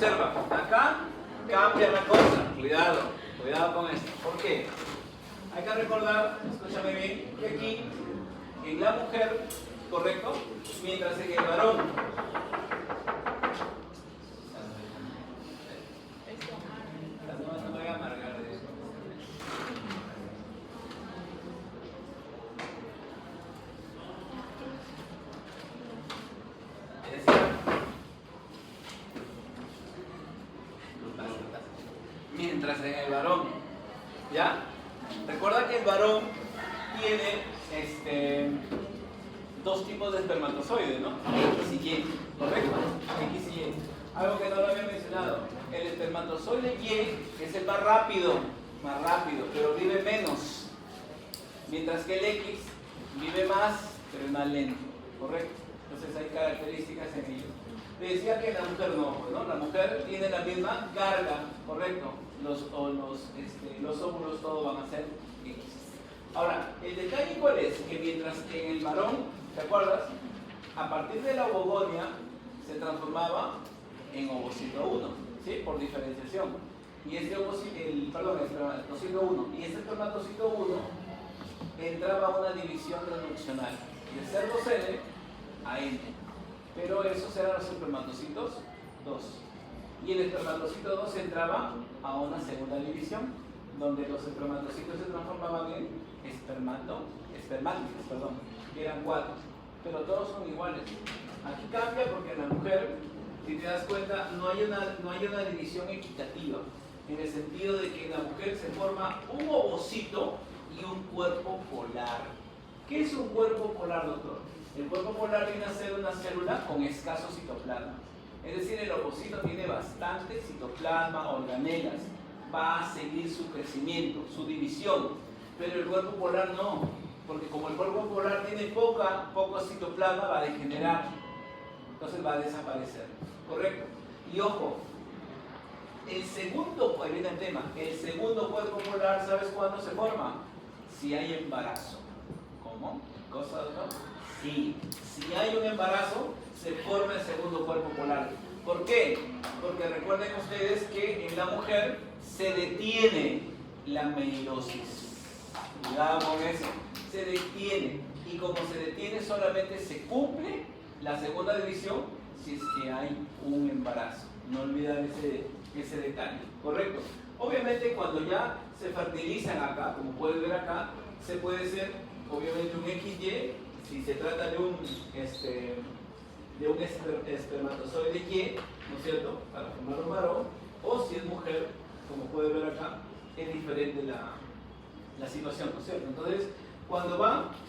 Observa, acá cambia la cosa. Cuidado, cuidado con esto. ¿Por qué? Hay que recordar, escúchame bien, que aquí, en la mujer, correcto, mientras en el varón. No me voy a amargar de eso. Mientras en el varón, ¿ya? Recuerda que el varón tiene dos tipos de espermatozoides, ¿no? X y Y, ¿correcto? X y Y. Algo que no lo había mencionado. El espermatozoide Y es el más rápido, pero vive menos. Mientras que el X vive más, pero es más lento, ¿correcto? Entonces hay características en ellos. Le decía que la mujer no, la mujer tiene la misma carga, ¿correcto? Los óvulos todos van a ser X. Ahora, el detalle cuál es, que mientras en el varón, ¿te acuerdas? A partir de la ovogonia se transformaba en ovocito 1, ¿sí? Por diferenciación. Y este espermatocito 1. Y este espermatocito 1 entraba a una división transduccional de ser 2N a N. Pero esos eran los espermatocitos 2. Y el espermatocito 2 entraba a una segunda división, donde los espermatocitos se transformaban en espermáticos, que eran 4. Pero todos son iguales. Aquí cambia porque en la mujer, si te das cuenta, no hay una división equitativa, en el sentido de que en la mujer se forma un ovocito y un cuerpo polar. ¿Qué es un cuerpo polar, doctor? El cuerpo polar viene a ser una célula con escaso citoplasma. Es decir, el ovocito tiene bastante citoplasma, organelas. Va a seguir su crecimiento, su división. Pero el cuerpo polar no, porque como el cuerpo polar tiene poco citoplasma, va a degenerar. Entonces va a desaparecer. ¿Correcto? Y ojo, ahí viene el tema, el segundo cuerpo polar, ¿sabes cuándo se forma? Si hay embarazo. ¿Cómo? ¿Cosa, no? Sí, si hay un embarazo, se forma el segundo cuerpo polar. ¿Por qué? Porque recuerden ustedes que en la mujer se detiene la meiosis. Cuidado con eso. Se detiene. Y como se detiene, solamente se cumple la segunda división si es que hay un embarazo. No olvidar ese detalle. ¿Correcto? Obviamente, cuando ya se fertilizan acá, como puedes ver acá, se puede ser obviamente un XY. Si se trata de un espermatozoide Y, ¿no es cierto?, para formar un varón, o si es mujer, como puede ver acá, es diferente la situación, ¿no es cierto? Entonces, cuando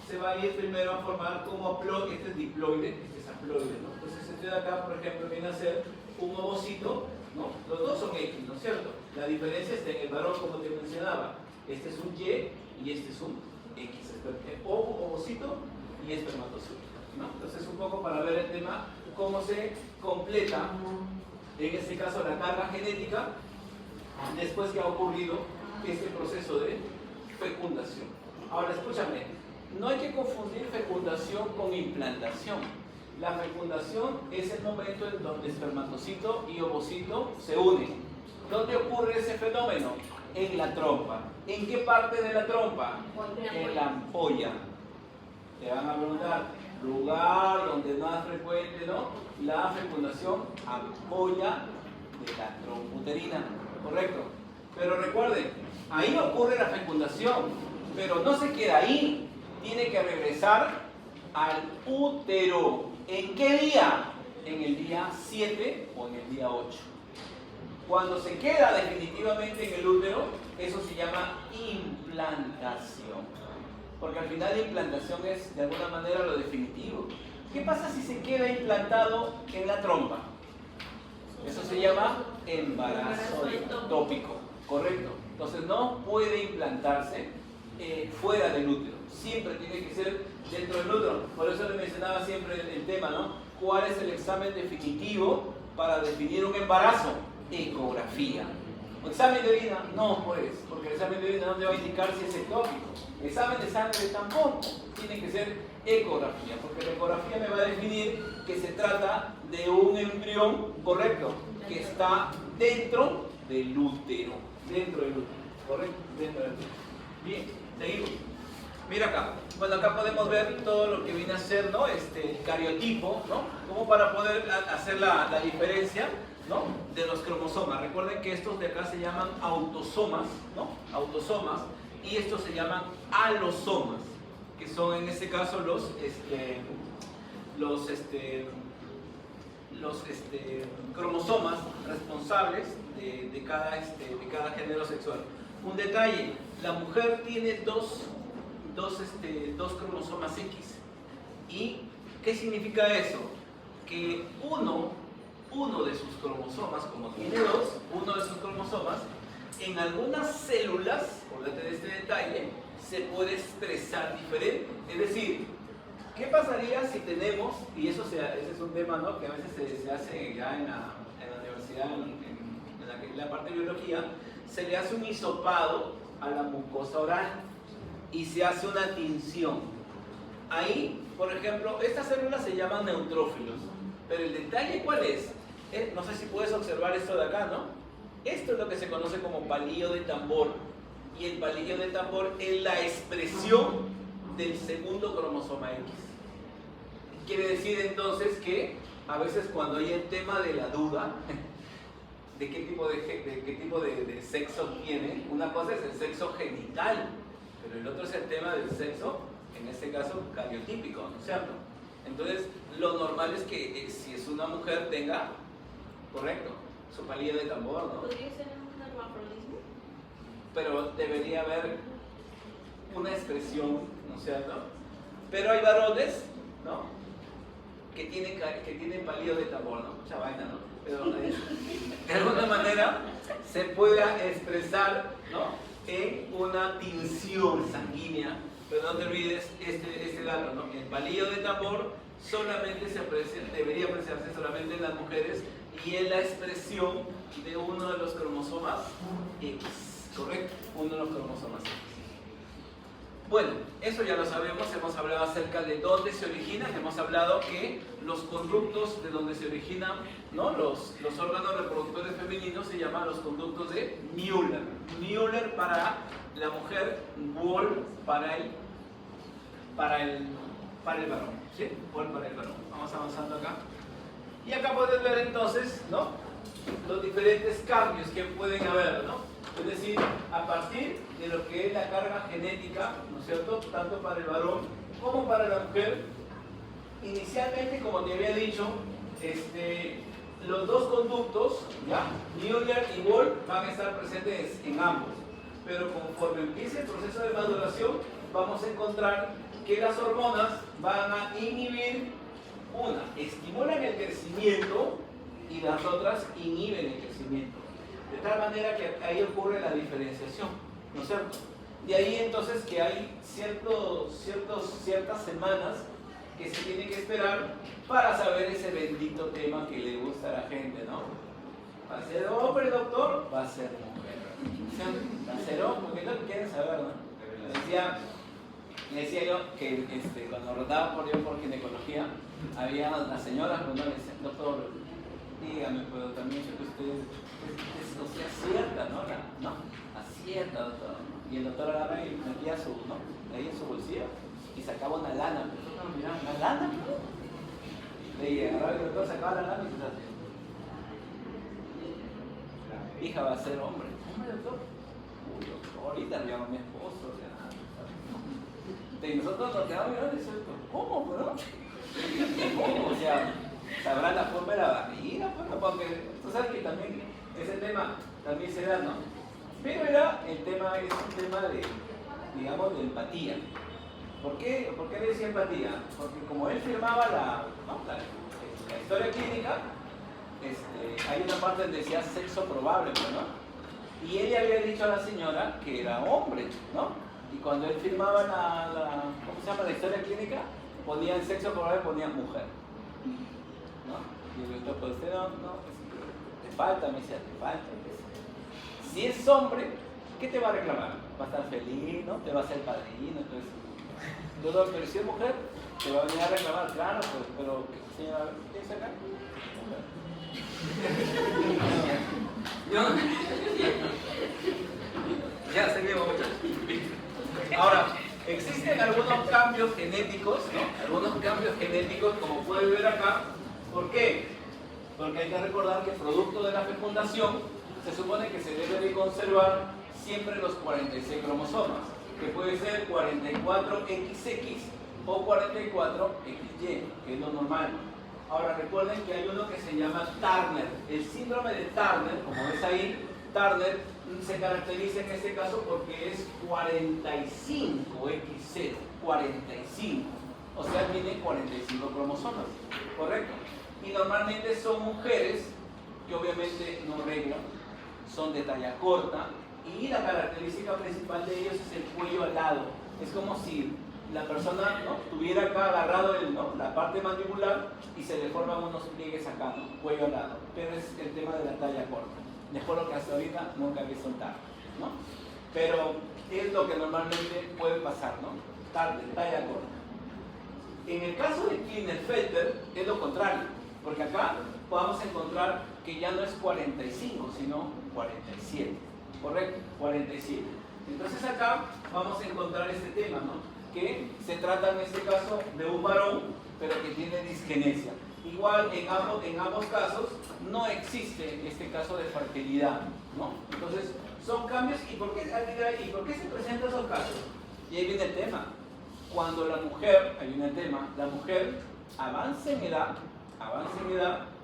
se va a ir primero a formar como haploide, este es diploide, este es haploide, ¿no? Entonces, este de acá, por ejemplo, viene a ser un ovocito, ¿no? Los dos son X, ¿no es cierto? La diferencia está en el varón, como te mencionaba. Este es un Y y este es un X. Ovocito y espermatozoide, ¿no? Entonces, un poco para ver el tema, cómo se completa, en este caso, la carga genética, después que ha ocurrido este proceso de fecundación. Ahora, escúchame, no hay que confundir fecundación con implantación. La fecundación es el momento en donde espermatocito y ovocito se unen. ¿Dónde ocurre ese fenómeno? En la trompa. ¿En qué parte de la trompa? En la ampolla. Te van a preguntar, lugar donde más frecuente, ¿no? La fecundación, ampolla de la trompa uterina, ¿correcto? Pero recuerden, ahí ocurre la fecundación, pero no se queda ahí, tiene que regresar al útero. ¿En qué día? En el día 7 o en el día 8. Cuando se queda definitivamente en el útero, eso se llama implantación. Porque al final la implantación es de alguna manera lo definitivo. ¿Qué pasa si se queda implantado en la trompa? Eso se llama embarazo ectópico, ¿correcto? Entonces no puede implantarse fuera del útero. Siempre tiene que ser dentro del útero. Por eso le mencionaba siempre el tema, ¿no? ¿Cuál es el examen definitivo para definir un embarazo? Ecografía. ¿Examen de orina? No, pues, porque el examen de orina no te va a indicar si es ectópico. Examen de sangre tampoco. Tiene que ser ecografía, porque la ecografía me va a definir que se trata de un embrión, correcto, que está dentro del útero, correcto, dentro del útero. Bien, seguimos. Mira acá, bueno, acá podemos ver todo lo que viene a ser, ¿no? El cariotipo, ¿no? Como para poder hacer la diferencia, ¿no? De los cromosomas. Recuerden que estos de acá se llaman autosomas, ¿no? Autosomas, y estos se llaman alosomas, que son en este caso los cromosomas responsables de cada género sexual. Un detalle, la mujer tiene dos cromosomas X. ¿Y qué significa eso? Que uno de sus cromosomas, como tiene dos, uno de sus cromosomas, en algunas células, acuérdate de este detalle, se puede expresar diferente. Es decir, ¿qué pasaría si tenemos, y ese es un tema, ¿no?, que a veces se hace ya en la universidad, en la parte de biología, se le hace un hisopado a la mucosa oral y se hace una tinción. Ahí, por ejemplo, estas células se llaman neutrófilos, pero el detalle ¿cuál es? No sé si puedes observar esto de acá, ¿no? Esto es lo que se conoce como palillo de tambor, y el palillo de tambor es la expresión del segundo cromosoma X. Quiere decir entonces que a veces cuando hay el tema de la duda de qué tipo de sexo tiene, una cosa es el sexo genital, pero el otro es el tema del sexo, en este caso cariotípico, ¿no es cierto? Entonces, lo normal es que si es una mujer tenga, correcto, su palillo de tambor, ¿no? ¿Podría ser un hermafrodismo? Pero debería haber una expresión, ¿no es cierto? Pero hay varones, ¿no?, que tienen palillo de tambor, ¿no? Mucha vaina, ¿no? Pero de alguna manera se pueda expresar, ¿no?, en una tinción sanguínea. Pero no te olvides este dato, ¿no? El palillo de tambor solamente debería apreciarse solamente en las mujeres y en la expresión de uno de los cromosomas X, ¿correcto? Uno de los cromosomas X. Bueno, eso ya lo sabemos, hemos hablado acerca de dónde se originan, hemos hablado que los conductos de donde se originan, ¿no?, los órganos reproductores femeninos se llaman los conductos de Müller. Müller para la mujer, Wohl para el varón, ¿sí? Wohl para el varón. Vamos avanzando acá. Y acá puedes ver entonces, ¿no?, los diferentes cambios que pueden haber, ¿no? Es decir, a partir de lo que es la carga genética, ¿no es cierto?, tanto para el varón como para la mujer. Inicialmente, como te había dicho, los dos conductos, ¿ya?, Müller y Wohl, van a estar presentes en ambos. Pero conforme empiece el proceso de maduración, vamos a encontrar que las hormonas van a inhibir, una, estimulan el crecimiento y las otras inhiben el crecimiento. De tal manera que ahí ocurre la diferenciación, ¿no es cierto? De ahí entonces que hay ciertas semanas que se tienen que esperar para saber ese bendito tema que le gusta a la gente, ¿no? ¿Va a ser hombre, doctor? Va a ser mujer. ¿Va a ser hombre? Porque es lo que quieren saber, ¿no? Le decía yo que cuando rotaba por ginecología, había las señoras cuando le decían, doctor, dígame, pero también yo que usted acierta, ¿no? ¿No? Acierta, doctor. Y el doctor agarra y metía ahí en su bolsillo y sacaba una lana. Nosotros miramos, ¿una lana? Y agarraba el doctor, sacaba la lana y se hacía. Hija va a ser hombre. ¿Hombre, doctor? Uy, doctor, ahorita le llamo a mi esposo. O sea, y nosotros nos quedamos mirando y decimos, ¿cómo, bro? ¿Cómo? O sea, sabrá la forma de la barriga, porque tú sabes que también ese tema también se da, ¿no? Pero el tema es un tema de, digamos, de empatía. ¿Por qué le decía empatía? Porque como él firmaba la historia clínica, hay una parte donde decía sexo probable, ¿no? Y él le había dicho a la señora que era hombre, ¿no? Y cuando él firmaba ¿cómo se llama? La historia clínica, ponía el sexo probable, ponía mujer, ¿no? Y el doctor, pues usted no, te falta, me decía, te falta. Si es hombre, ¿qué te va a reclamar? Va a estar feliz, ¿no? Te va a hacer padrino, entonces. Doctor, pero si es mujer, te va a venir a reclamar, claro, pues, pero señora, ¿qué es acá? Ya, seguimos, muchachos. Ahora, existen algunos cambios genéticos, ¿no? Algunos cambios genéticos, como pueden ver acá. ¿Por qué? Porque hay que recordar que producto de la fecundación se supone que se debe de conservar siempre los 46 cromosomas, que puede ser 44XX o 44XY, que es lo normal. Ahora recuerden que hay uno que se llama Turner. El síndrome de Turner, como ves ahí, Turner se caracteriza en este caso porque es 45X0, 45. O sea, tiene 45 cromosomas, ¿correcto? Y normalmente son mujeres que obviamente no reglan, son de talla corta y la característica principal de ellos es el cuello alado. Es como si la persona, ¿no?, tuviera acá agarrado la parte mandibular y se le forman unos pliegues acá, ¿no?, cuello alado. Pero es el tema de la talla corta. Mejor lo que hasta ahorita nunca vi soltar, ¿no? Pero es lo que normalmente puede pasar, ¿no? Talla corta. En el caso de Klinefelter es lo contrario, porque acá podemos encontrar que ya no es 45, sino 47, ¿correcto? 47. Entonces acá vamos a encontrar este tema, ¿no?, que se trata en este caso de un varón, pero que tiene disgenesia. Igual en ambos casos no existe este caso de fertilidad, ¿no? Entonces son cambios. ¿Y por qué se presentan esos casos? Y ahí viene el tema. Cuando la mujer, ahí viene el tema, la mujer avanza en edad,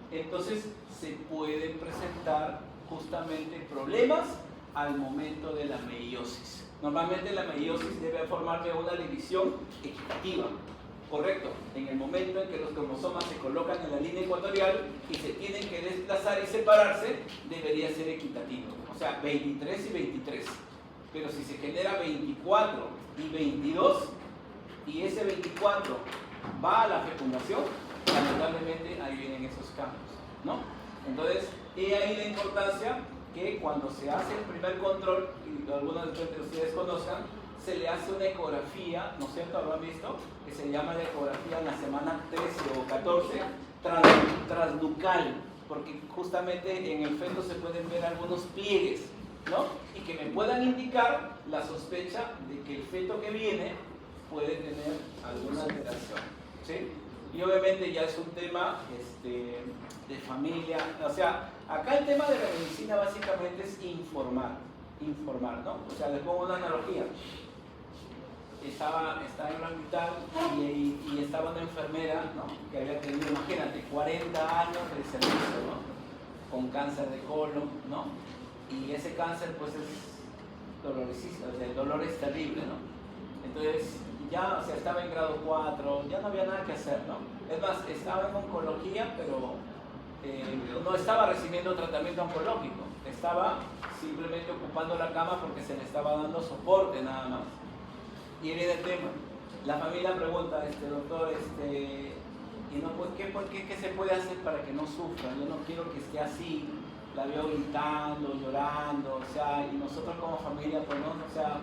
entonces se pueden presentar justamente problemas al momento de la meiosis. Normalmente la meiosis debe formar de una división equitativa, ¿correcto? En el momento en que los cromosomas se colocan en la línea ecuatorial y se tienen que desplazar y separarse, debería ser equitativo. O sea, 23 y 23. Pero si se genera 24 y 22, y ese 24 va a la fecundación, lamentablemente ahí vienen esos cambios, ¿no? Entonces, he ahí la importancia que cuando se hace el primer control, y algunos de ustedes conozcan, se le hace una ecografía, ¿no es cierto? ¿Lo han visto? Que se llama la ecografía en la semana 13 o 14, transnucal, porque justamente en el feto se pueden ver algunos pliegues, ¿no? Y que me puedan indicar la sospecha de que el feto que viene puede tener alguna alteración, ¿sí? Y obviamente ya es un tema de familia. O sea, acá el tema de la medicina básicamente es informar, ¿no? O sea, les pongo una analogía. Estaba en un hospital y estaba una enfermera, ¿no?, que había tenido, imagínate, 40 años de servicio, ¿no?, con cáncer de colon, ¿no? Y ese cáncer pues es dolorosísimo, o sea, el dolor es terrible, ¿no? Entonces ya, o sea, estaba en grado 4, ya no había nada que hacer, ¿no? Es más, estaba en oncología, pero no estaba recibiendo tratamiento oncológico, estaba simplemente ocupando la cama porque se le estaba dando soporte nada más. Y viene el tema. La familia pregunta, doctor, ¿y no, pues, qué se puede hacer para que no sufra? Yo no quiero que esté así. La veo gritando, llorando, o sea, y nosotros como familia, pues no, o sea,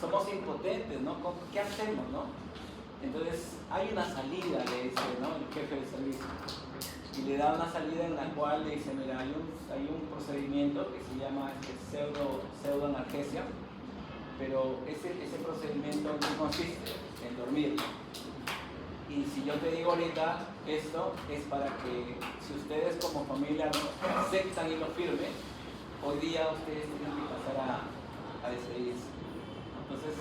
somos impotentes, ¿no? ¿Qué hacemos, no? Entonces, hay una salida, le dice, ¿no?, el jefe de servicio. Y le da una salida en la cual le dice, mira, hay un procedimiento que se llama pseudoanalgesia, pero ese procedimiento no consiste en dormir. Y si yo te digo ahorita esto, es para que si ustedes como familia lo aceptan y lo firmen, hoy día ustedes tienen que pasar a despedirse. Entonces,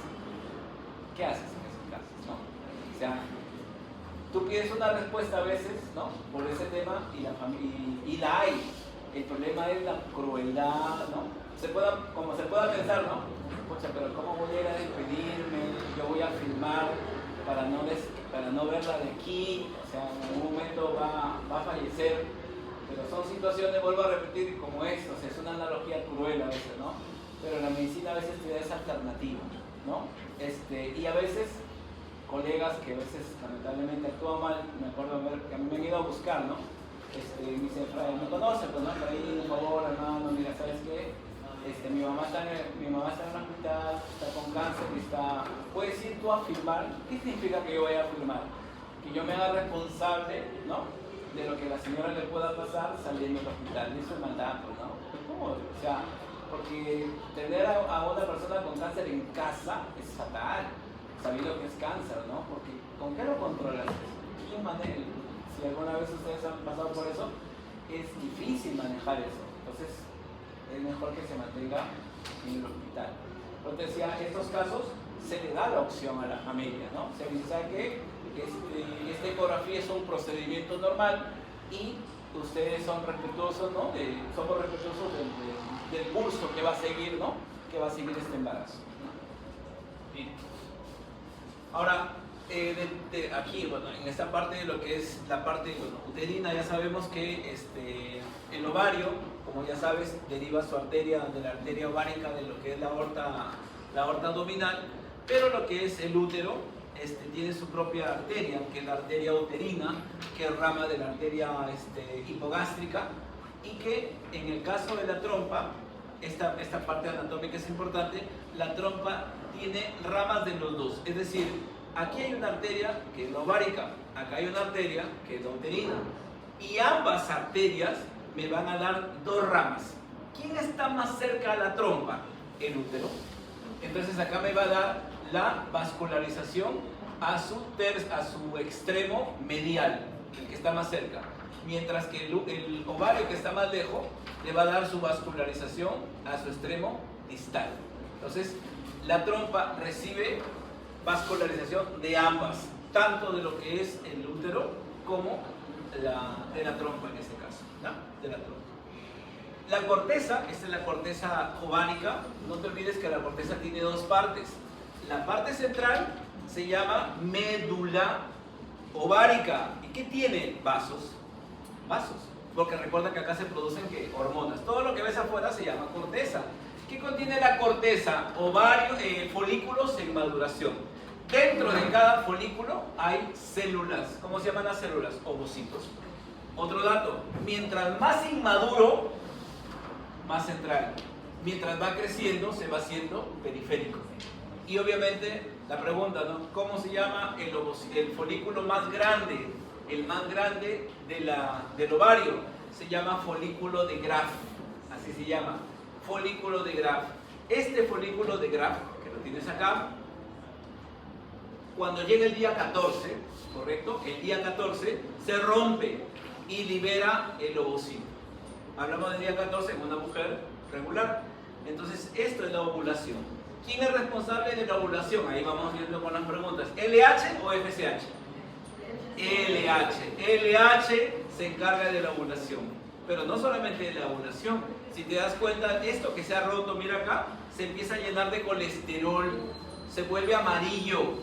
¿qué haces en esos casos, no? O sea, tú pides una respuesta a veces, ¿no?, por ese tema y la hay. El problema es la crueldad, ¿no? Como se pueda pensar, ¿no? Pucha, pero ¿cómo voy a ir a despedirme? Yo voy a filmar para no verla de aquí, o sea, en algún momento va a fallecer. Pero son situaciones, vuelvo a repetir, como esto, o sea, es una analogía cruel a veces, ¿no? Pero la medicina a veces te da esa alternativa, ¿no? Y a veces colegas que a veces lamentablemente actúan mal, me acuerdo que a mí me han ido a buscar, ¿no? Me dice, Fray, me conoce, pues, ¿no? Por ahí, por favor, hermano, mira, ¿sabes qué? mi mamá está en un hospital, está con cáncer y está... ¿Puedes ir tú a firmar? ¿Qué significa que yo vaya a firmar? Que yo me haga responsable, ¿no?, de lo que a la señora le pueda pasar saliendo del hospital. Eso es maldad, ¿no? ¿Cómo? O sea, porque tener a una persona con cáncer en casa es fatal, sabiendo que es cáncer, ¿no? Porque ¿con qué lo controlas? ¿Quién maneja? Si alguna vez ustedes han pasado por eso, es difícil manejar eso. Entonces, es mejor que se mantenga en el hospital. Pero te decía, en estos casos se le da la opción a la familia, ¿no? Se dice, ¿sabe qué? Esta ecografía es un procedimiento normal y ustedes son respetuosos, ¿no? Somos respetuosos del curso que va a seguir, ¿no? Que va a seguir este embarazo. Bien. Ahora, aquí, bueno, en esta parte de lo que es la parte uterina, ya sabemos que el ovario, como ya sabes, deriva su arteria de la arteria ovárica de lo que es la aorta abdominal, pero lo que es el útero tiene su propia arteria, que es la arteria uterina, que es rama de la arteria hipogástrica, y que en el caso de la trompa, esta parte anatómica es importante, la trompa tiene ramas de los dos, es decir, aquí hay una arteria que es la ovárica, acá hay una arteria que es la uterina, y ambas arterias me van a dar dos ramas. ¿Quién está más cerca a la trompa? El útero. Entonces acá me va a dar la vascularización a su extremo medial, el que está más cerca, mientras que el ovario que está más lejos le va a dar su vascularización a su extremo distal. Entonces la trompa recibe vascularización de ambas, tanto de lo que es el útero como de la trompa en este caso, ¿no? De la trompa. La corteza, esta es la corteza ovárica, no te olvides que la corteza tiene dos partes. La parte central se llama médula ovárica. ¿Y qué tiene? Vasos. Vasos. Porque recuerda que acá se producen hormonas. Todo lo que ves afuera se llama corteza. ¿Qué contiene la corteza? Ovario, folículos en maduración. Dentro de cada folículo hay células. ¿Cómo se llaman las células? Ovocitos. Otro dato, mientras más inmaduro, más central. Mientras va creciendo, se va haciendo periférico. Y obviamente, la pregunta, ¿no? ¿Cómo se llama el folículo más grande? El más grande del ovario. Se llama folículo de Graf. Así se llama. Folículo de Graf. Este folículo de Graf, que lo tienes acá, cuando llega el día 14, ¿correcto? El día 14 se rompe y libera el ovocito. Hablamos del día 14 en una mujer regular. Entonces, esto es la ovulación. ¿Quién es responsable de la ovulación? Ahí vamos viendo con las preguntas. ¿LH o FSH? LH. LH se encarga de la ovulación. Pero no solamente de la ovulación. Si te das cuenta, esto que se ha roto, mira acá, se empieza a llenar de colesterol, se vuelve amarillo.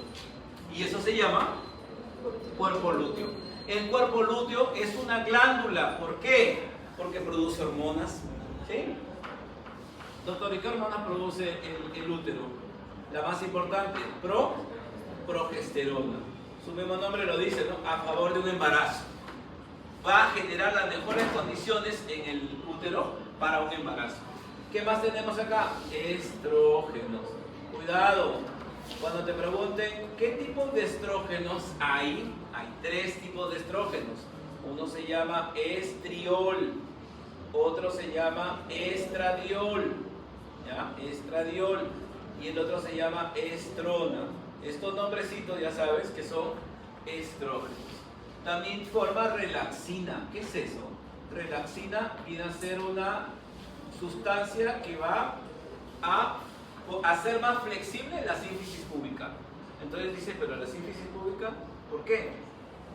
Y eso se llama cuerpo lúteo. El cuerpo lúteo es una glándula. ¿Por qué? Porque produce hormonas. ¿Sí? Doctor, ¿y qué hormona produce el útero? La más importante, progesterona. Su mismo nombre lo dice, ¿no? A favor de un embarazo. Va a generar las mejores condiciones en el útero para un embarazo. ¿Qué más tenemos acá? Estrógenos. Cuidado, cuando te pregunten qué tipo de estrógenos hay tres tipos de estrógenos. Uno se llama estriol, otro se llama estradiol, ¿ya? Estradiol, y el otro se llama estrona. Estos nombrecitos ya sabes que son estrógenos. También forma relaxina. ¿Qué es eso? Relaxina viene a ser una sustancia que va a hacer más flexible la sínfisis púbica. Entonces dice, pero la sínfisis púbica, ¿por qué?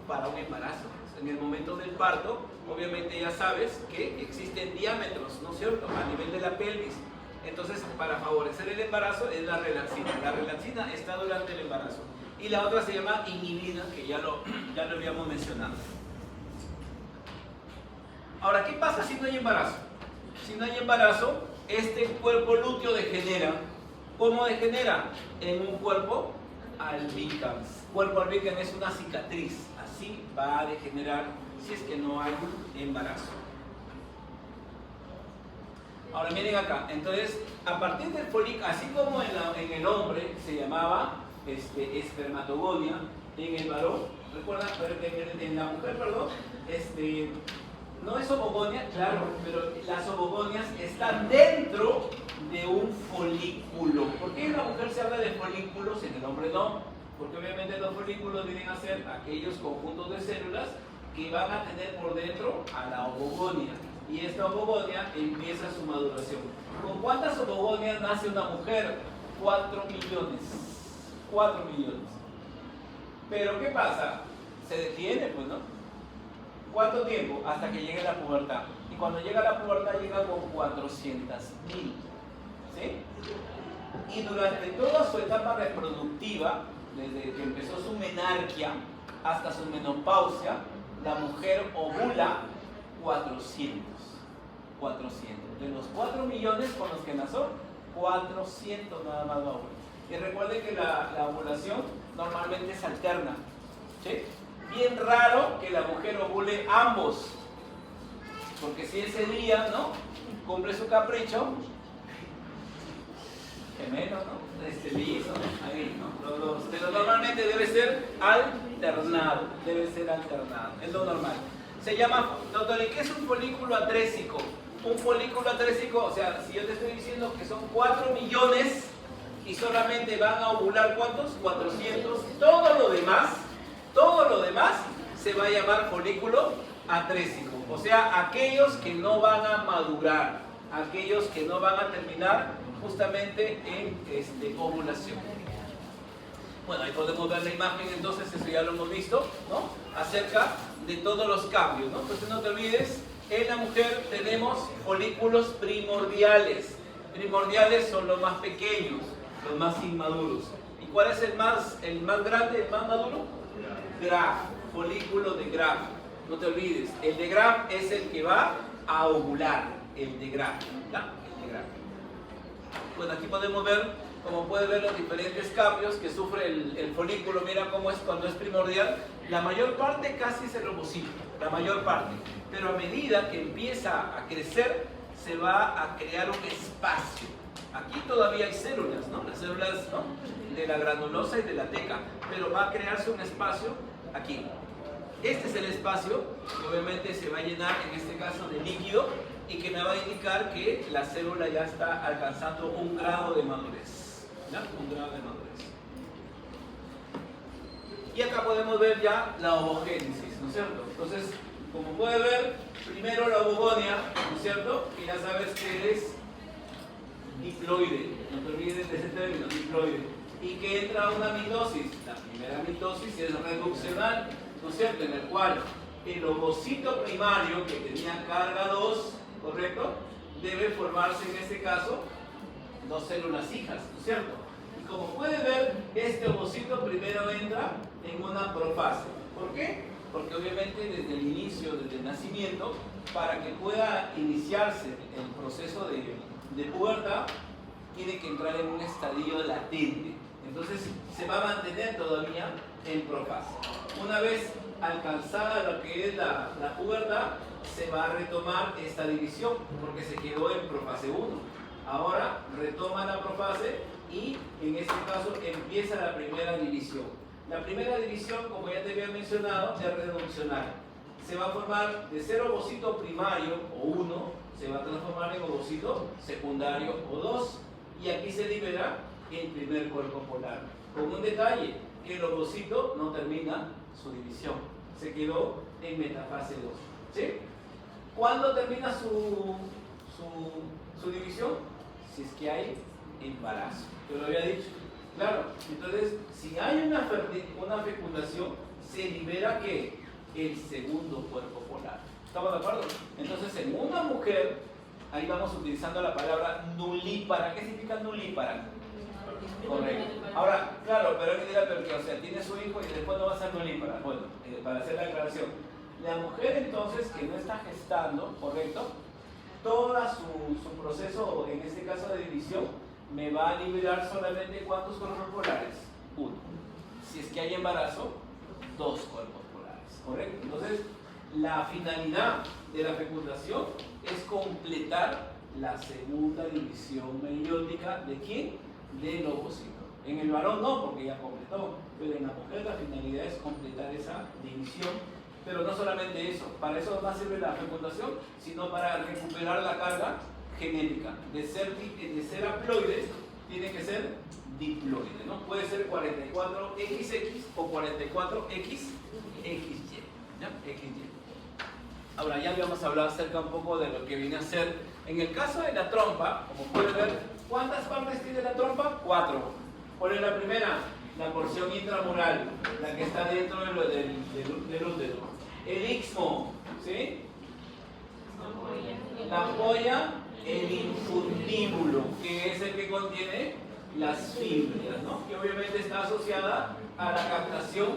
Para un embarazo. En el momento del parto, obviamente ya sabes que existen diámetros, ¿no es cierto?, a nivel de la pelvis. Entonces, para favorecer el embarazo es la relaxina. La relaxina está durante el embarazo. Y la otra se llama inhibina, que ya lo habíamos mencionado. Ahora, ¿qué pasa si no hay embarazo? Si no hay embarazo, este cuerpo lúteo degenera. ¿Cómo degenera? En un cuerpo albicans. Cuerpo albicans es una cicatriz. Así va a degenerar si es que no hay embarazo. Ahora miren acá, entonces a partir del folículo, así como en el hombre se llamaba espermatogonia, en el varón, recuerda, en la mujer, perdón, no es ovogonia, claro, pero las ovogonias están dentro de un folículo. ¿Por qué en la mujer se habla de folículos y en el hombre no? Porque obviamente los folículos vienen a ser aquellos conjuntos de células que van a tener por dentro a la ovogonia. Y esta ovogonia empieza su maduración. ¿Con cuántas ovogonias nace una mujer? 4 millones. 4 millones. Pero ¿qué pasa? Se detiene, pues, ¿no? ¿Cuánto tiempo? Hasta que llegue la pubertad. Y cuando llega la pubertad llega con 400.000. ¿Sí? Y durante toda su etapa reproductiva, desde que empezó su menarquia hasta su menopausia, la mujer ovula 400. 400. De los 4 millones con los que nació, 400 nada más va a ovular. Y recuerden que la ovulación normalmente es alterna. ¿Sí? Bien raro que la mujer ovule ambos. Porque si ese día, ¿no?, cumple su capricho, gemelo, ¿no?, liso, ahí, ¿no? Pero normalmente debe ser alternado. Debe ser alternado. Es lo normal. Se llama, doctor, ¿y qué es un folículo atrésico? Un folículo atrésico, o sea, si yo te estoy diciendo que son 4 millones y solamente van a ovular, ¿cuántos? 400. Todo lo demás se va a llamar folículo atrésico. O sea, aquellos que no van a madurar, aquellos que no van a terminar justamente en ovulación. Bueno, ahí podemos ver la imagen, entonces eso ya lo hemos visto, ¿no?, acerca de todos los cambios, ¿no? Entonces no te olvides, en la mujer tenemos folículos primordiales. Primordiales son los más pequeños, los más inmaduros. ¿Y cuál es el más grande, el más maduro? Graf, folículo de Graf. No te olvides, el de Graf es el que va a ovular, el de Graf, ¿no? El de Graf. Bueno, aquí podemos ver, como puedes ver, los diferentes cambios que sufre el folículo. Mira cómo es cuando es primordial. La mayor parte casi es el ovocito, la mayor parte. Pero a medida que empieza a crecer, se va a crear un espacio. Aquí todavía hay células, ¿no? Las células, ¿no?, de la granulosa y de la teca. Pero va a crearse un espacio aquí. Este es el espacio que obviamente se va a llenar, en este caso, de líquido, y que me va a indicar que la célula ya está alcanzando un grado de madurez. ¿Ya? Un grado de madurez. Y acá podemos ver ya la ovogénesis, ¿no es cierto? Entonces, como puede ver, primero la ovogonia, ¿no es cierto? Que ya sabes que es diploide, no te olvides de ese término, diploide. Y que entra a una mitosis. La primera mitosis es reduccional, ¿no es cierto? En el cual el ovocito primario, que tenía carga 2, ¿correcto?, debe formarse en este caso 2 células hijas, ¿no es cierto? Y como puede ver, este ovocito primero entra en una profase. ¿Por qué? Porque obviamente desde el inicio, desde el nacimiento, para que pueda iniciarse el proceso de pubertad, tiene que entrar en un estadio latente. Entonces se va a mantener todavía en profase. Una vez alcanzada lo que es la pubertad, se va a retomar esta división, porque se quedó en profase 1. Ahora retoma la profase y en este caso empieza la primera división. La primera división, como ya te había mencionado, es reduccional. Se va a formar de ser ovocito primario o 1, se va a transformar en ovocito secundario o 2, y aquí se libera el primer cuerpo polar. Con un detalle, que el ovocito no termina su división, se quedó en metafase 2. ¿Sí? ¿Cuándo termina su división? Si es que hay embarazo. Yo lo había dicho. Claro, entonces, si hay una fecundación, se libera ¿qué? El segundo cuerpo polar. ¿Estamos de acuerdo? Entonces, en una mujer, ahí vamos utilizando la palabra nulípara. ¿Qué significa nulípara? Correcto. Ahora, claro, pero alguien dirá, pero que, o sea, tiene su hijo y después no va a ser nulípara. Bueno, para hacer la aclaración. La mujer entonces que no está gestando, ¿correcto?, todo su proceso, en este caso de división, me va a liberar solamente ¿cuántos cuerpos polares? 1. Si es que hay embarazo, 2 cuerpos polares, ¿correcto? Entonces, la finalidad de la fecundación es completar la segunda división meiótica ¿de quién? Del ovocito. En el varón no, porque ya completó, pero en la mujer la finalidad es completar esa división. Pero no solamente eso, para eso no sirve la fecundación, sino para recuperar la carga genética. De ser haploides, tiene que ser diploide, ¿no? Puede ser 44XX o 44XXY, ¿ya? XY. Ahora ya habíamos hablado acerca un poco de lo que viene a ser. En el caso de la trompa, como pueden ver, ¿cuántas partes tiene la trompa? 4. ¿Cuál es la primera? La porción intramural, la que está dentro del útero. El istmo, ¿sí? La ampolla, el infundíbulo, que es el que contiene las fibras, ¿no? Que obviamente está asociada a la captación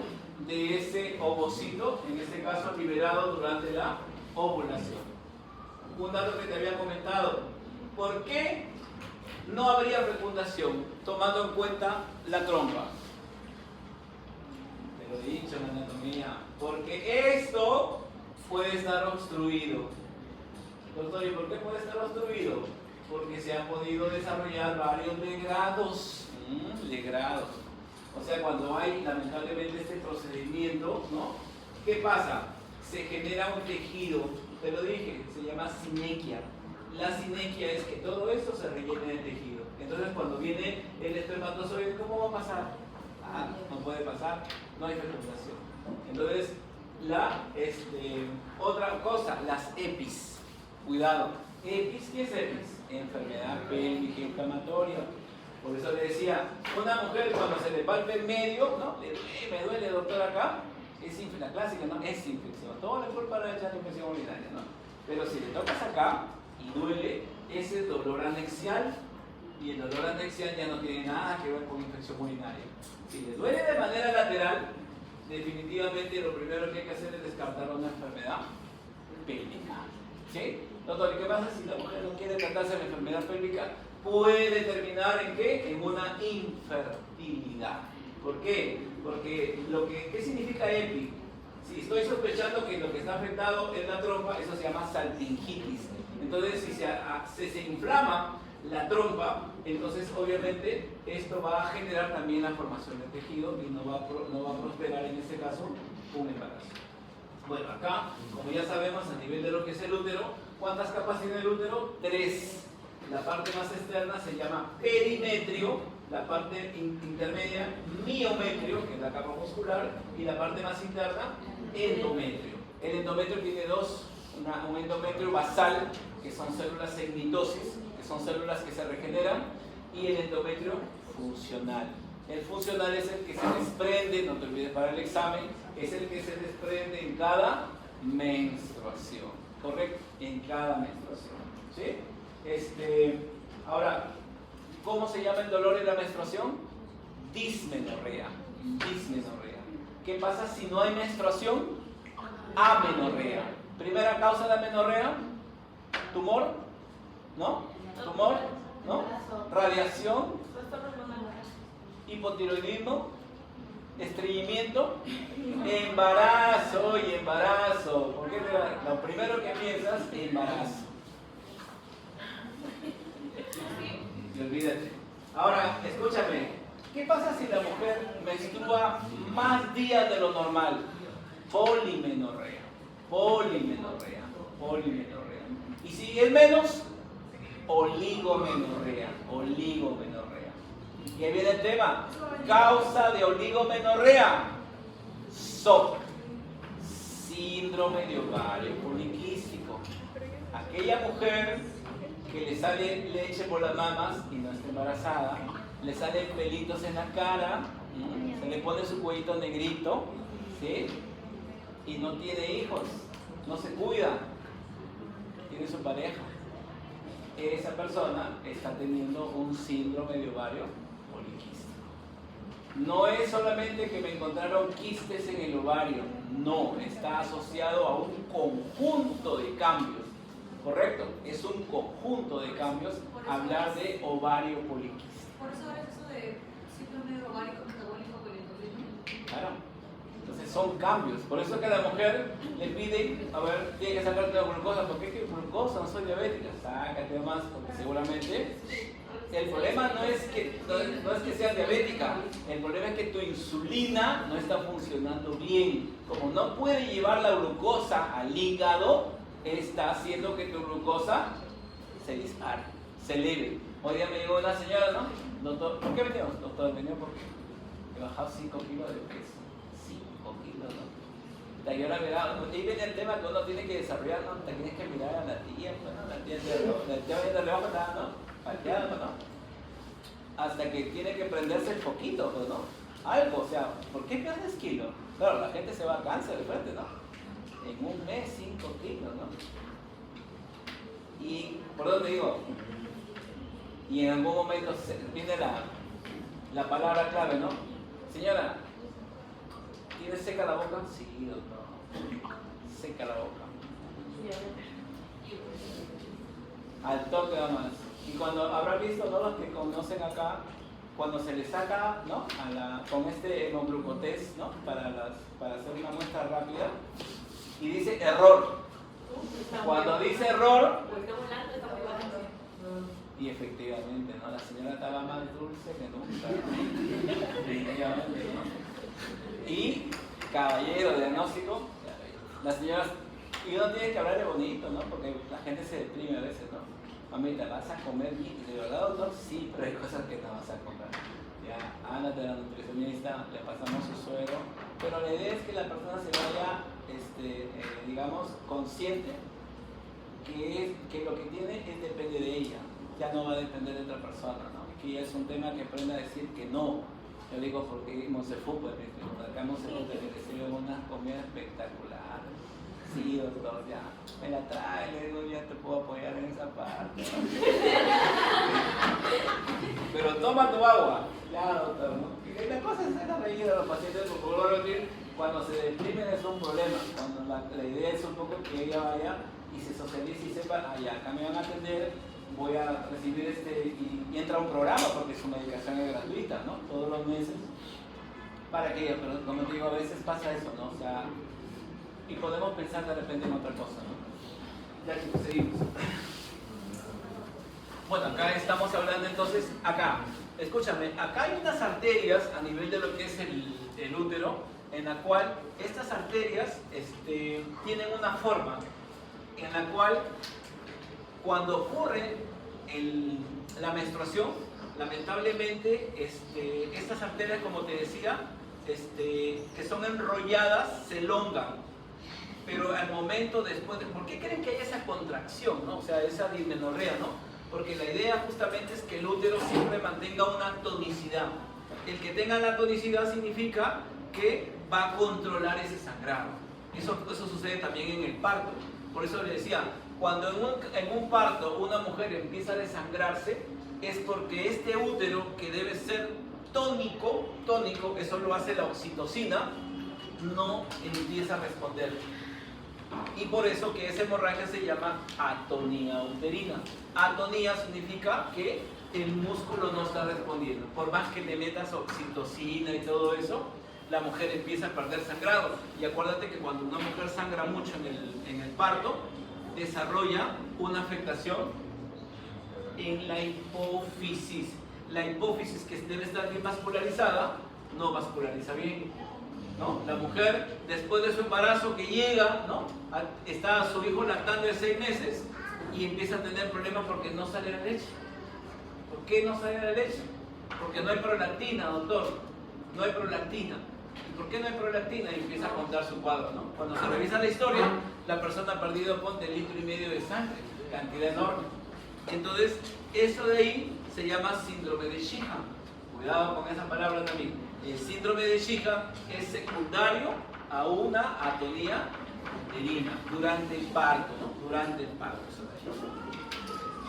de ese ovocito, en este caso liberado durante la ovulación. Un dato que te había comentado, ¿por qué no habría fecundación tomando en cuenta la trompa? Te lo he dicho en la anatomía, porque esto puede estar obstruido. Doctor, ¿y por qué puede estar obstruido? Porque se han podido desarrollar varios legrados. Legrados. O sea, cuando hay lamentablemente este procedimiento, ¿no? ¿Qué pasa? Se genera un tejido, te lo dije, se llama sinequia. La sinequia es que todo esto se rellene de tejido. Entonces, cuando viene el espermatozoide, ¿cómo va a pasar? No puede pasar, no hay fecundación. Entonces, otra cosa, las EPIs. Cuidado. EPIs, ¿qué es EPIs? Enfermedad pélvica inflamatoria. Por eso le decía, una mujer cuando se le palpe el medio, ¿no? Me duele, doctor, acá, la clásica, ¿no? Es infección. Todo le culpa de echar infección urinaria, ¿no? Pero si le tocas acá y duele, ese es dolor anexial, y el dolor anexial ya no tiene nada que ver con infección urinaria. Si le duele de manera lateral, definitivamente lo primero que hay que hacer es descartar una enfermedad pélvica. ¿Sí? Doctor, ¿y qué pasa si la mujer no quiere tratarse de la enfermedad pélvica? Puede terminar en ¿qué? En una infertilidad. ¿Por qué? Porque ¿qué significa EPI? Si estoy sospechando que lo que está afectado es la trompa, eso se llama salpingitis. Entonces, si se inflama la trompa, entonces obviamente esto va a generar también la formación de tejido y no va a prosperar en este caso un embarazo. Bueno, acá, como ya sabemos, a nivel de lo que es el útero, ¿cuántas capas tiene el útero? 3. La parte más externa se llama perimetrio, la parte intermedia, miometrio, que es la capa muscular, y la parte más interna, endometrio. El endometrio tiene un endometrio basal, que son células en mitosis, que son células que se regeneran, y el endometrio funcional. El funcional es el que se desprende, no te olvides para el examen, es el que se desprende en cada menstruación, ¿correcto? En cada menstruación, ¿sí? Ahora, ¿cómo se llama el dolor en la menstruación? Dismenorrea. Dismenorrea. ¿Qué pasa si no hay menstruación? Amenorrea. Primera causa de amenorrea, tumor, ¿no? Tumor, ¿no? Radiación, hipotiroidismo, estreñimiento, embarazo y embarazo. ¿Por qué lo primero que piensas? Embarazo. Y olvídate. Ahora, escúchame, ¿qué pasa si la mujer menstrua más días de lo normal? Polimenorrea, polimenorrea, polimenorrea. Y si es menos, oligomenorrea, oligomenorrea. Y ahí viene el tema, causa de oligomenorrea, SOP, síndrome de ovario poliquístico. Aquella mujer que le sale leche por las mamas y no está embarazada, le salen pelitos en la cara, se le pone su cuellito negrito, ¿sí? Y no tiene hijos, no se cuida, tiene su pareja. Esa persona está teniendo un síndrome de ovario poliquístico. No es solamente que me encontraron quistes en el ovario, no, está asociado a un conjunto de cambios. ¿Correcto? Es un conjunto de cambios hablar de ovario poliquístico. Por eso es eso de síndrome ovárico metabólico poliendocrino. Claro. Entonces son cambios. Por eso que a la mujer le piden, a ver, tiene que sacarte la glucosa. ¿Por qué glucosa? No soy diabética. Sácate más, porque seguramente el problema no es que seas diabética. El problema es que tu insulina no está funcionando bien. Como no puede llevar la glucosa al hígado, está haciendo que tu glucosa se dispare, se eleve. Hoy día me llegó una señora, ¿no? Doctor, ¿por qué venimos? Doctor, venimos porque he bajado 5 kilos de peso. 5 kilos, ¿no? Y ahora miraba, ahí viene el tema que uno tiene que desarrollar, ¿no? Te tienes que mirar a la tía, bueno, la tía de reojo está, ¿no? Palteando, ¿no? Hasta que tiene que prenderse el poquito, ¿no? Algo, o sea, ¿por qué pierdes kilos? Claro, la gente se va a cáncer de frente, ¿no? En un mes 5 kilos, ¿no? Y, ¿por dónde digo? Y en algún momento viene la palabra clave, ¿no? Señora, ¿tiene seca la boca? Sí, doctor. Seca la boca. Al toque nada más. Y cuando habrá visto, ¿no? Los que conocen acá, cuando se le saca, ¿no? Con este hemoglucotés, ¿no? Para hacer una muestra rápida. Y dice error. Cuando dice error, y efectivamente, ¿no? La señora estaba más dulce que nunca. Definitivamente, ¿no? Y caballero, diagnóstico, la señora, y uno tiene que hablarle bonito, ¿no? Porque la gente se deprime a veces, ¿no? Mamita, ¿vas a comer bien? ¿De verdad, doctor? Sí, pero hay cosas que no vas a comer. Ya, ándate a la nutricionista, le pasamos su suero, pero la idea es que la persona se vaya, digamos, consciente que lo que tiene depende de ella, ya no va a depender de otra persona, ¿no? Aquí es un tema que aprende a decir que no. Yo digo porque vimos el fútbol, acá hemos recibido una comida espectacular. Sí, doctor, ya me la trae, le digo, ya te puedo apoyar en esa parte. Pero toma tu agua. Ya, doctor, ¿no? La cosa es la reír a los pacientes, porque vuelvo a repetir, cuando se deprimen es un problema. Cuando la idea es un poco que ella vaya y se socialice y sepa, ya, acá me van a atender, voy a recibir y entra un programa porque su medicación es gratuita, ¿no? Todos los meses. Para que ella, pero como te digo, a veces pasa eso, ¿no? O sea, y podemos pensar de repente en otra cosa, ¿no? Ya que seguimos. Bueno, acá estamos hablando entonces, acá, escúchame, acá hay unas arterias a nivel de lo que es el útero, en la cual estas arterias tienen una forma en la cual cuando ocurre la menstruación, lamentablemente estas arterias, como te decía, que son enrolladas, se elongan. Pero al momento después ¿por qué creen que hay esa contracción, ¿no? O sea, esa dismenorrea, ¿no? Porque la idea justamente es que el útero siempre mantenga una tonicidad. El que tenga la tonicidad significa que va a controlar ese sangrado. Eso sucede también en el parto. Por eso le decía, cuando en un parto una mujer empieza a desangrarse, es porque este útero, que debe ser tónico, eso lo hace la oxitocina, no empieza a responder. Y por eso que esa hemorragia se llama atonía uterina. Atonía significa que el músculo no está respondiendo. Por más que le metas oxitocina y todo eso, la mujer empieza a perder sangrado. Y acuérdate que cuando una mujer sangra mucho en el parto, desarrolla una afectación en la hipófisis. La hipófisis, que debe estar bien vascularizada, no vasculariza bien, ¿no? La mujer, después de su embarazo que llega, ¿no? Está su hijo lactando de 6 meses y empieza a tener problemas porque no sale la leche. ¿Por qué no sale la leche? Porque no hay prolactina, doctor. No hay prolactina. ¿Y por qué no hay prolactina? Y empieza a contar su cuadro, ¿no? Cuando se revisa la historia, la persona ha perdido, ponte, 1,5 litros de sangre, cantidad enorme. Entonces, eso de ahí se llama síndrome de Sheehan. Cuidado con esa palabra también. El síndrome de Sheehan es secundario a una atonía uterina durante el parto, ¿no? Durante el parto.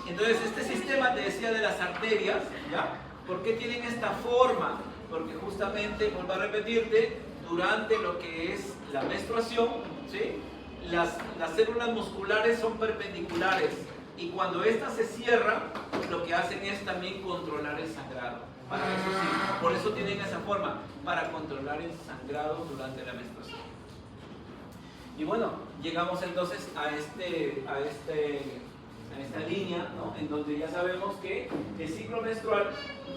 Entonces, este sistema, te decía, de las arterias, ¿ya? ¿Por qué tienen esta forma? Porque justamente, vuelvo a repetirte, durante lo que es la menstruación, ¿sí? Las células musculares son perpendiculares y cuando éstas se cierran, lo que hacen es también controlar el sangrado. para eso sí. Por eso tienen esa forma, para controlar el sangrado durante la menstruación. Y bueno, llegamos entonces a esta línea, ¿no? En donde ya sabemos que el ciclo menstrual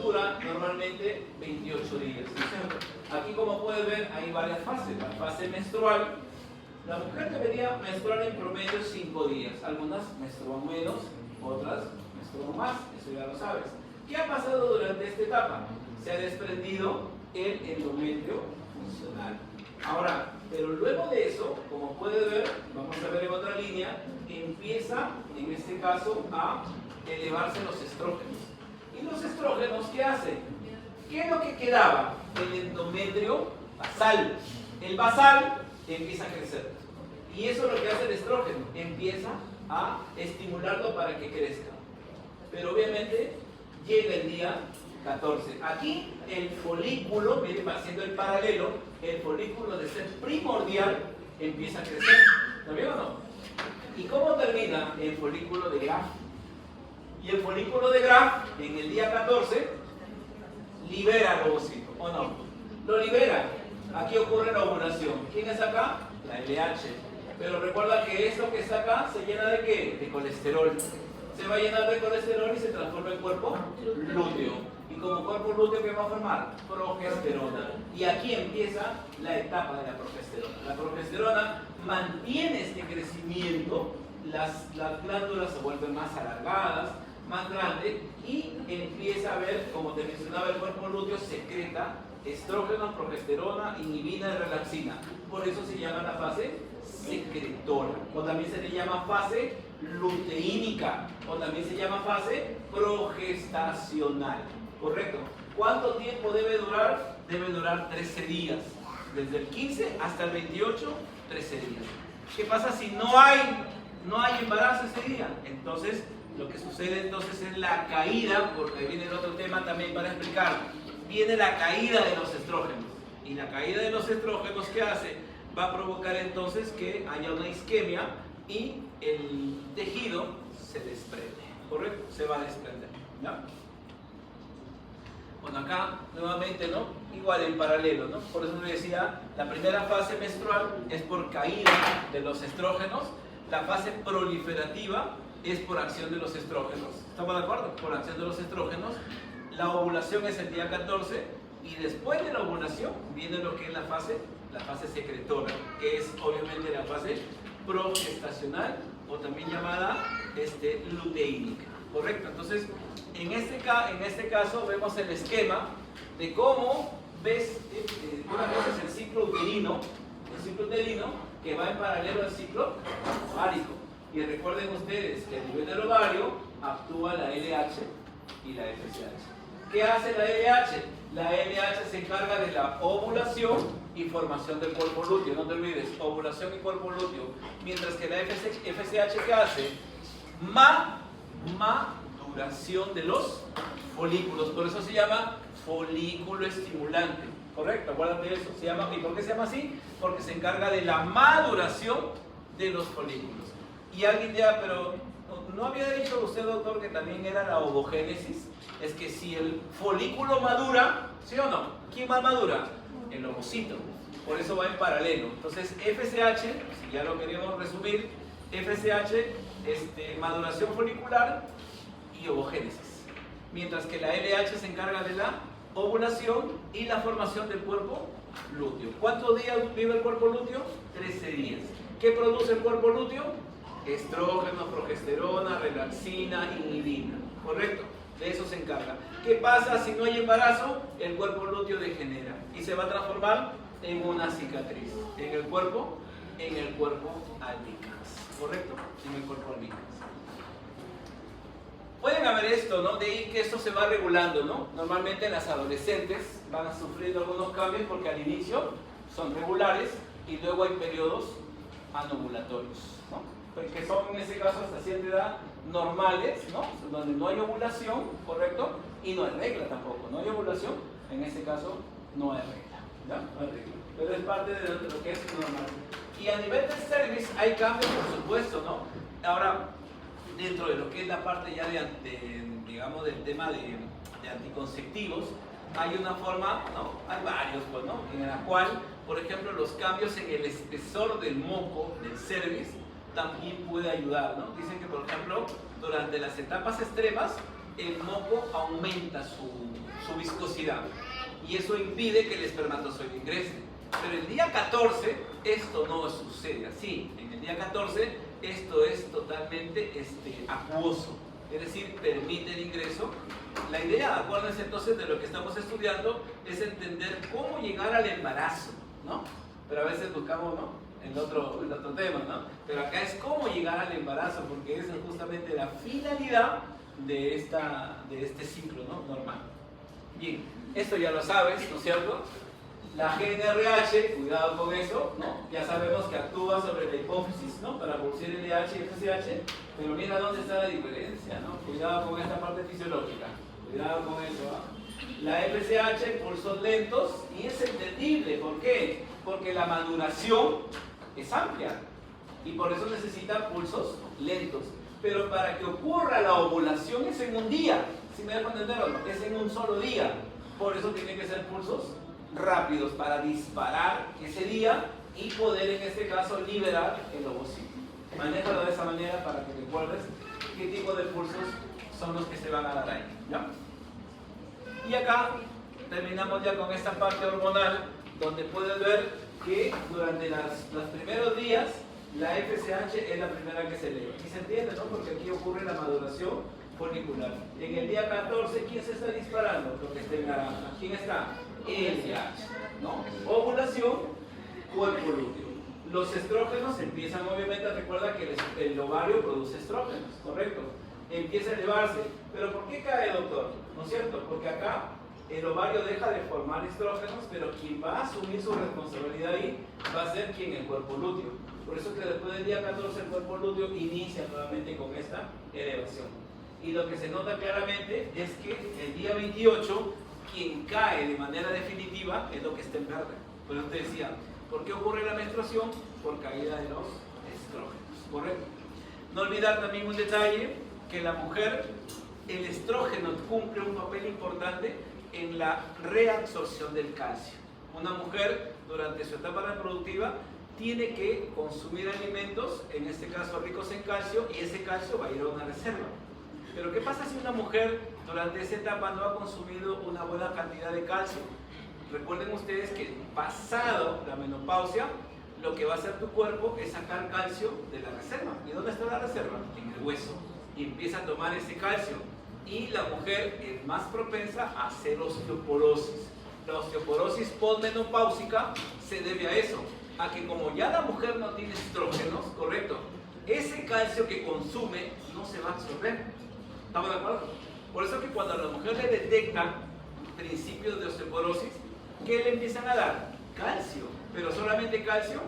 dura normalmente 28 días. Aquí, como pueden ver, hay varias fases. La fase menstrual, la mujer debería menstruar en promedio 5 días. Algunas menstruan menos, otras menstruan más, eso ya lo sabes. ¿Qué ha pasado durante esta etapa? Se ha desprendido el endometrio funcional. Ahora, pero luego de eso, como puede ver, vamos a ver en otra línea, empieza, en este caso, a elevarse los estrógenos. ¿Y los estrógenos qué hacen? ¿Qué es lo que quedaba? El endometrio basal. El basal empieza a crecer. Y eso es lo que hace el estrógeno. Empieza a estimularlo para que crezca. Pero obviamente llega el día 14. Aquí el folículo, miren, va haciendo el paralelo, el folículo de ser primordial empieza a crecer. ¿Está bien o no? ¿Y cómo termina el folículo de Graf? Y el folículo de Graf, en el día 14, libera el ovocito, ¿o no? Lo libera. Aquí ocurre la ovulación. ¿Quién es acá? La LH. Pero recuerda que esto que está acá se llena de ¿qué? De colesterol. Se va a llenar de colesterol y se transforma en cuerpo lúteo. Y como cuerpo lúteo, ¿qué va a formar? Progesterona. Y aquí empieza la etapa de la progesterona. La progesterona mantiene este crecimiento, las glándulas se vuelven más alargadas, más grandes, y empieza a ver, como te mencionaba, el cuerpo lúteo secreta estrógeno, progesterona, inhibina y relaxina. Por eso se llama la fase secretora, o también se le llama fase luteínica, o también se llama fase progestacional. ¿Correcto? ¿Cuánto tiempo debe durar? Debe durar 13 días. Desde el 15 hasta el 28, 13 días. ¿Qué pasa si no hay embarazo ese día? Entonces, lo que sucede entonces es la caída, porque ahí viene el otro tema también para explicar. Viene la caída de los estrógenos. Y la caída de los estrógenos, ¿qué hace? Va a provocar entonces que haya una isquemia y el tejido se desprende. ¿Correcto? Se va a desprender. ¿Ya? Bueno, acá nuevamente, ¿no? Igual en paralelo, ¿no? Por eso le decía, la primera fase menstrual es por caída de los estrógenos, la fase proliferativa es por acción de los estrógenos. ¿Estamos de acuerdo? Por acción de los estrógenos. La ovulación es el día 14 y después de la ovulación viene lo que es la fase secretora, que es obviamente la fase progestacional o también llamada luteínica. ¿Correcto? Entonces, en este caso vemos el esquema de cómo ves, una cosa es el ciclo uterino que va en paralelo al ciclo ovárico. Y recuerden ustedes que a nivel del ovario actúa la LH y la FSH. ¿Qué hace la LH? La LH se encarga de la ovulación y formación del cuerpo lúteo. No te olvides, ovulación y cuerpo lúteo. Mientras que la FSH, ¿qué hace? Maduración de los folículos. Por eso se llama folículo estimulante. ¿Correcto? Acuérdate de eso. ¿Y por qué se llama así? Porque se encarga de la maduración de los folículos. Y alguien ya, pero ¿no había dicho usted, doctor, que también era la ovogénesis? Es que si el folículo madura, ¿sí o no? ¿Quién más madura? El ovocito. Por eso va en paralelo. Entonces, FSH, si ya lo queríamos resumir, FSH, maduración folicular y ovogénesis. Mientras que la LH se encarga de la ovulación y la formación del cuerpo lúteo. ¿Cuántos días vive el cuerpo lúteo? 13 días. ¿Qué produce el cuerpo lúteo? Estrógeno, progesterona, relaxina, inhibina. ¿Correcto? De eso se encarga. ¿Qué pasa si no hay embarazo? El cuerpo lúteo degenera y se va a transformar en una cicatriz. En el cuerpo albicans. ¿Correcto? En el cuerpo albicans. Pueden haber esto, ¿no? De ahí que esto se va regulando, ¿no? Normalmente las adolescentes van a sufrir algunos cambios porque al inicio son regulares y luego hay periodos anovulatorios, ¿no? Que son en ese caso hasta cierta edad normales, ¿no? Donde no hay ovulación, ¿correcto? Y no hay regla tampoco, no hay ovulación, en ese caso no hay regla, ¿ya? No hay regla, pero es parte de lo que es normal. Y a nivel del cervix hay cambios, por supuesto, ¿no? Ahora, dentro de lo que es la parte ya digamos, del tema de anticonceptivos, hay una forma, ¿no? Hay varios, pues, ¿no? En la cual, por ejemplo, los cambios en el espesor del moco, del cervix, también puede ayudar, ¿no? Dicen que, por ejemplo, durante las etapas extremas, el moco aumenta su viscosidad y eso impide que el espermatozoide ingrese. Pero el día 14 esto no sucede así. En el día 14 esto es totalmente acuoso, es decir, permite el ingreso. La idea, acuérdense entonces de lo que estamos estudiando, es entender cómo llegar al embarazo, ¿no? Pero a veces buscamos, ¿no?, el otro tema, ¿no? Pero acá es cómo llegar al embarazo, porque esa es justamente la finalidad de este ciclo, ¿no?, normal. Bien, esto ya lo sabes, ¿no es cierto? La GnRH, cuidado con eso, ¿no? Ya sabemos que actúa sobre la hipófisis, ¿no?, para producir LH y FSH, pero mira dónde está la diferencia, ¿no? Cuidado con esta parte fisiológica, cuidado con eso, ¿no? La FSH, pulsos lentos, y es entendible, ¿por qué? Porque la maduración es amplia y por eso necesita pulsos lentos. Pero para que ocurra la ovulación es en un día, ¿sí me dejo entender o no? Es en un solo día, por eso tiene que ser pulsos rápidos para disparar ese día y poder en este caso liberar el ovocito. Manéjalo de esa manera para que recuerdes qué tipo de pulsos son los que se van a dar ahí, ¿ya? Y acá terminamos ya con esta parte hormonal, donde puedes ver que durante los primeros días la FSH es la primera que se eleva. Y se entiende, ¿no? Porque aquí ocurre la maduración folicular. En el día 14, ¿quién se está disparando? Lo que está en naranja. ¿Quién está? LH, ¿no? Ovulación, cuerpo lúteo. Los estrógenos empiezan, obviamente, recuerda que el ovario produce estrógenos, ¿correcto? Empieza a elevarse. ¿Pero por qué cae, doctor? ¿No es cierto? Porque acá el ovario deja de formar estrógenos, pero quien va a asumir su responsabilidad ahí va a ser quien, el cuerpo lúteo. Por eso que después del día 14 el cuerpo lúteo inicia nuevamente con esta elevación. Y lo que se nota claramente es que el día 28 quien cae de manera definitiva es lo que está en verde. Por eso te decía, ¿por qué ocurre la menstruación? Por caída de los estrógenos, ¿correcto? No olvidar también un detalle, que la mujer, el estrógeno cumple un papel importante en la reabsorción del calcio. Una mujer durante su etapa reproductiva tiene que consumir alimentos, en este caso ricos en calcio, y ese calcio va a ir a una reserva. Pero ¿qué pasa si una mujer durante esa etapa no ha consumido una buena cantidad de calcio? Recuerden ustedes que pasado la menopausia, lo que va a hacer tu cuerpo es sacar calcio de la reserva. ¿Y dónde está la reserva? En el hueso. Y empieza a tomar ese calcio. Y la mujer es más propensa a hacer osteoporosis. La osteoporosis postmenopáusica se debe a eso, a que como ya la mujer no tiene estrógenos, ¿correcto?, ese calcio que consume no se va a absorber. ¿Estamos de acuerdo? Por eso que cuando a la mujer le detectan principios de osteoporosis, ¿qué le empiezan a dar? Calcio. Pero solamente calcio.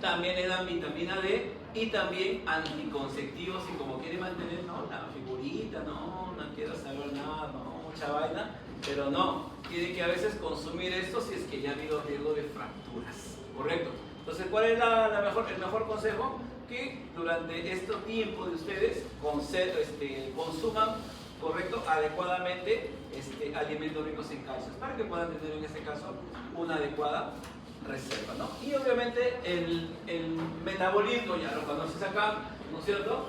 También le dan vitamina D y también anticonceptivos, y como quiere mantener, no, la figurita, no quiero saber nada, no, mucha vaina, pero no, tiene que a veces consumir esto si es que ya ha habido riesgo de fracturas, ¿correcto? Entonces, ¿cuál es el mejor consejo? Que durante este tiempo de ustedes consuman, ¿correcto?, adecuadamente alimentos ricos en calcio, para que puedan tener en este caso una adecuada reserva, ¿no? Y obviamente el metabolismo ya lo conoces acá, ¿no es cierto?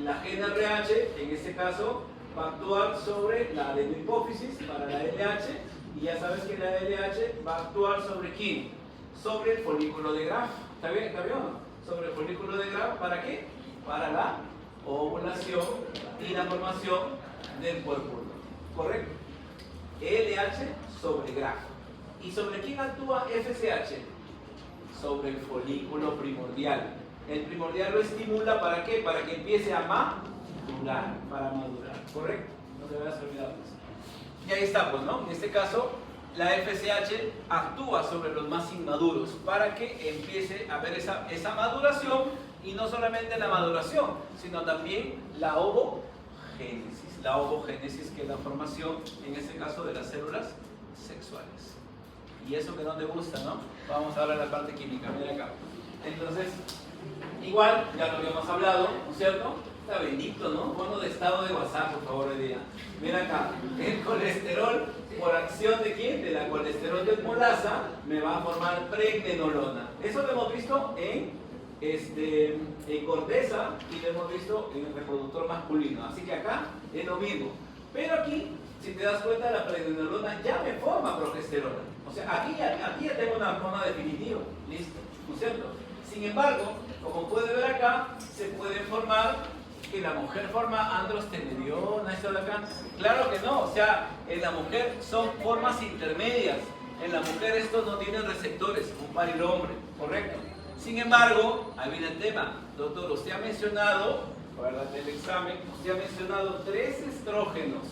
La GnRH en este caso va a actuar sobre la adenohipófisis para la LH, y ya sabes que la LH va a actuar sobre ¿quién? Sobre el folículo de Graf. ¿Está bien? ¿Está bien o no? Sobre el folículo de Graf, ¿para qué? Para la ovulación y la formación del cuerpo, ¿correcto? LH sobre Graf. ¿Y sobre quién actúa FSH? Sobre el folículo primordial. El primordial lo estimula, ¿para qué? Para que empiece a madurar, para madurar, ¿correcto? No te vayas a olvidar de eso. Y ahí está, pues, ¿no? En este caso, la FSH actúa sobre los más inmaduros para que empiece a haber esa maduración, y no solamente la maduración, sino también la ovogénesis. La ovogénesis, que es la formación, en este caso, de las células sexuales. Y eso que no te gusta, ¿no? Vamos ahora a la parte química, mira acá. Entonces, Igual, ya lo habíamos hablado, ¿no es cierto? Está bendito, ¿no? Ponlo de estado de WhatsApp, por favor, hoy día. Mira acá, el colesterol, por acción de ¿quién? De la colesterol desmolasa, me va a formar pregnenolona. Eso lo hemos visto en corteza y lo hemos visto en el reproductor masculino. Así que acá es lo mismo. Pero aquí, si te das cuenta, la pregnenolona ya me forma progesterona. O sea, aquí ya tengo una hormona definitiva. Listo, ¿no es cierto? Sin embargo, como puede ver acá, se puede formar que la mujer forma androstenediona, esto de acá. Claro que no, o sea, en la mujer son formas intermedias. En la mujer estos no tienen receptores, un par y el hombre, ¿correcto? Sin embargo, ahí viene el tema. Doctor, usted ha mencionado, acuérdate el examen, usted ha mencionado 3 estrógenos: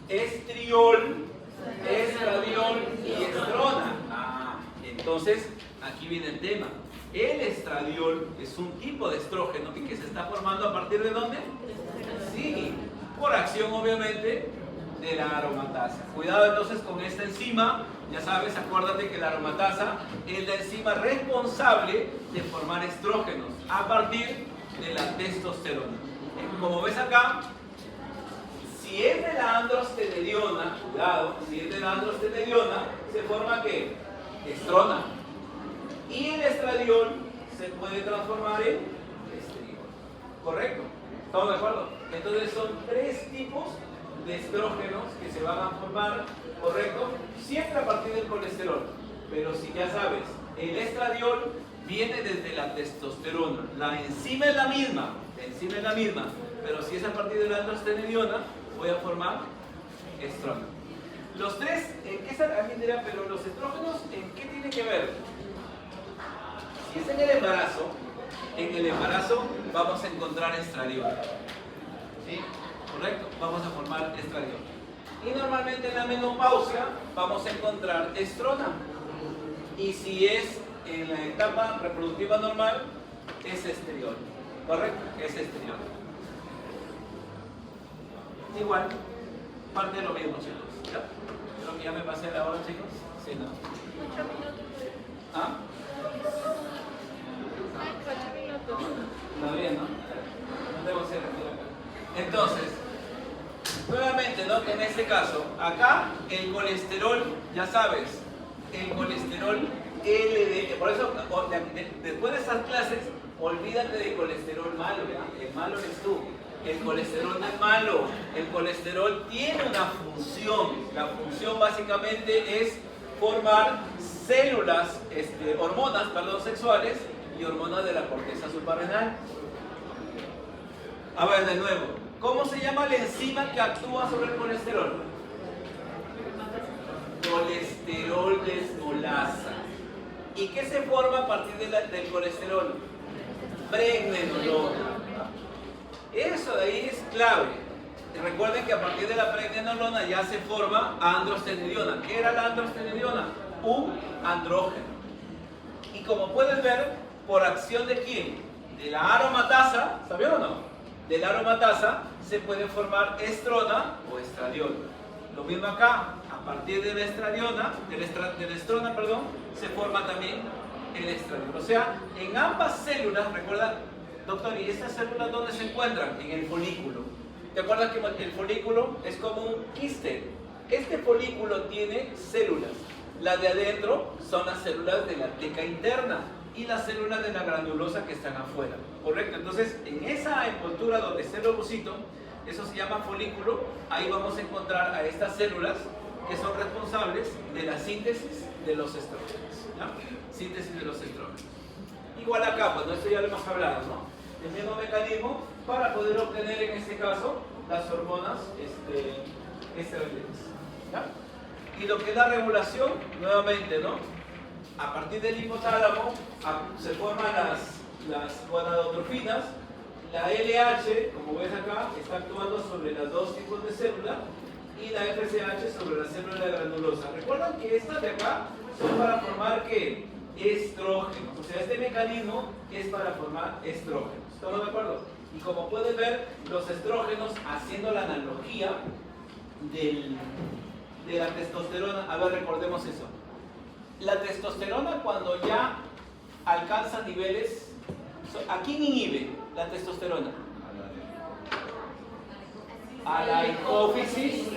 estriol, estradiol y estrona. Entonces, aquí viene el tema. El estradiol es un tipo de estrógeno que se está formando a partir de ¿dónde? Sí, por acción obviamente de la aromatasa. Cuidado entonces con esta enzima, ya sabes, acuérdate que la aromatasa es la enzima responsable de formar estrógenos a partir de la testosterona. Como ves acá, si es de la androstenediona, cuidado, si es de la androstenediona, se forma ¿qué? Estrona. Y el estradiol se puede transformar en estriol. ¿Correcto? ¿Estamos de acuerdo? Entonces son 3 tipos de estrógenos que se van a formar, ¿correcto? Siempre a partir del colesterol. Pero si ya sabes, el estradiol viene desde la testosterona. La enzima es la misma, pero si es a partir de la androstenediona, voy a formar estrógeno. Los 3, ¿en qué están? Alguien dirá, pero los estrógenos, ¿en qué tienen que ver? Si es en el embarazo vamos a encontrar estradiol. ¿Sí? ¿Correcto? Vamos a formar estradiol. Y normalmente en la menopausia vamos a encontrar estrona. Y si es en la etapa reproductiva normal, es estriol. ¿Correcto? Es estriol. Igual, parte de lo mismo, chicos. ¿Ya? Creo que ya me pasé la hora, chicos. Sí, ¿no? 8 minutos. ¿Ah? 8 minutos. Todavía, ¿no? No debo ser aquí. Entonces, nuevamente, ¿no? En este caso, acá el colesterol, ya sabes, el colesterol LDL. Por eso, después de esas clases, olvídate del colesterol malo, ¿ya? El malo eres tú. El colesterol no es malo. El colesterol tiene una función. La función básicamente es formar células, hormonas, sexuales y hormonas de la corteza suprarrenal. A ver, de nuevo, ¿cómo se llama la enzima que actúa sobre el colesterol? Colesterol desmolasa. ¿Y qué se forma a partir del colesterol? Pregnenolona. Eso de ahí es clave. Recuerden que a partir de la pregnenolona ya se forma androstenediona. ¿Qué era la androstenediona? Un andrógeno. Y como puedes ver, por acción de quién? De la aromatasa, ¿sabían o no? De la aromatasa se puede formar estrona o estradiol. Lo mismo acá, a partir de la estradiona, de la estrona, se forma también el estradiol. O sea, en ambas células, recuerda, doctor, ¿y estas células dónde se encuentran? En el folículo. ¿Te acuerdas que el folículo es como un quiste? Este folículo tiene células. Las de adentro son las células de la teca interna y las células de la granulosa que están afuera. ¿Correcto? Entonces, en esa envoltura donde está el ovocito, eso se llama folículo, ahí vamos a encontrar a estas células que son responsables de la síntesis de los estrógenos. ¿Ya? Síntesis de los estrógenos. Igual acá, pues esto ya lo hemos hablado, ¿no? El mismo mecanismo para poder obtener en este caso las hormonas esteroideas. ¿Ya? Y lo que es la regulación, nuevamente, ¿no? A partir del hipotálamo se forman las gonadotrofinas. La LH, como ves acá, está actuando sobre los 2 tipos de células y la FSH sobre la célula granulosa. Recuerdan que estas de acá son para formar ¿qué? Estrógenos. O sea, este mecanismo es para formar estrógenos. ¿Estamos de acuerdo? Y como puedes ver, los estrógenos, haciendo la analogía de la testosterona, a ver, recordemos eso. La testosterona, cuando ya alcanza niveles, ¿A quién inhibe la testosterona? A la hipófisis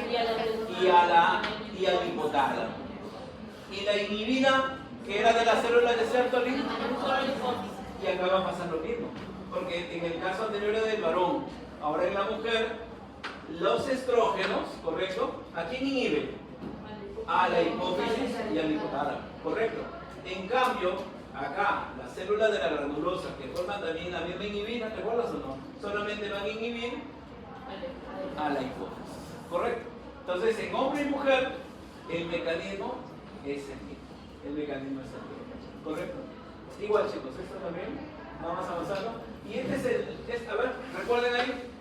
y al hipotálamo. Y la inhibida, que era de las células de Sertoli, y acá va a pasar lo mismo. Porque en el caso anterior era del varón, ahora en la mujer, los estrógenos, ¿correcto? ¿A quién inhibe? A la hipófisis y al hipotálamo, ¿correcto? En cambio, acá, las células de la granulosa que forman también la misma inhibina, ¿te acuerdas o no? Solamente van a inhibir a la hipófisis, ¿correcto? Entonces, en hombre y mujer, el mecanismo es el mismo. El mecanismo es el mismo, ¿correcto? Igual, chicos, esto también, vamos avanzando. Y este es el, a ver, recuerden ahí,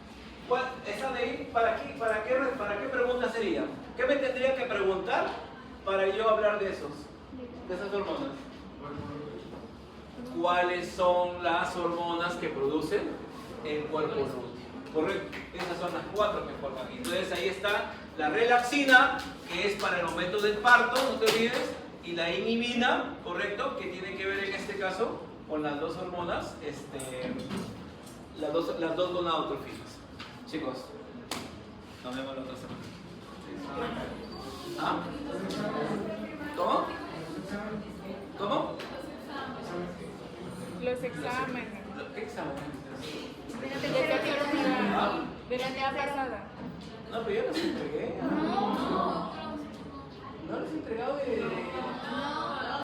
esa de ahí, ¿para qué pregunta sería? ¿Qué me tendría que preguntar para yo hablar de esas hormonas? ¿Cuáles son las hormonas que producen el cuerpo lúteo? Correcto, esas son las 4 que forman. Entonces ahí está la relaxina, que es para el aumento del parto, no te olvides, y la inhibina, correcto, que tiene que ver en este caso con las dos hormonas, las dos gonadotrofinas. Chicos, nos vemos la otra semana. ¿Ah? ¿Cómo? ¿Cómo? Los exámenes. ¿Qué exámenes? De la temporada pasada. No, pero yo los entregué.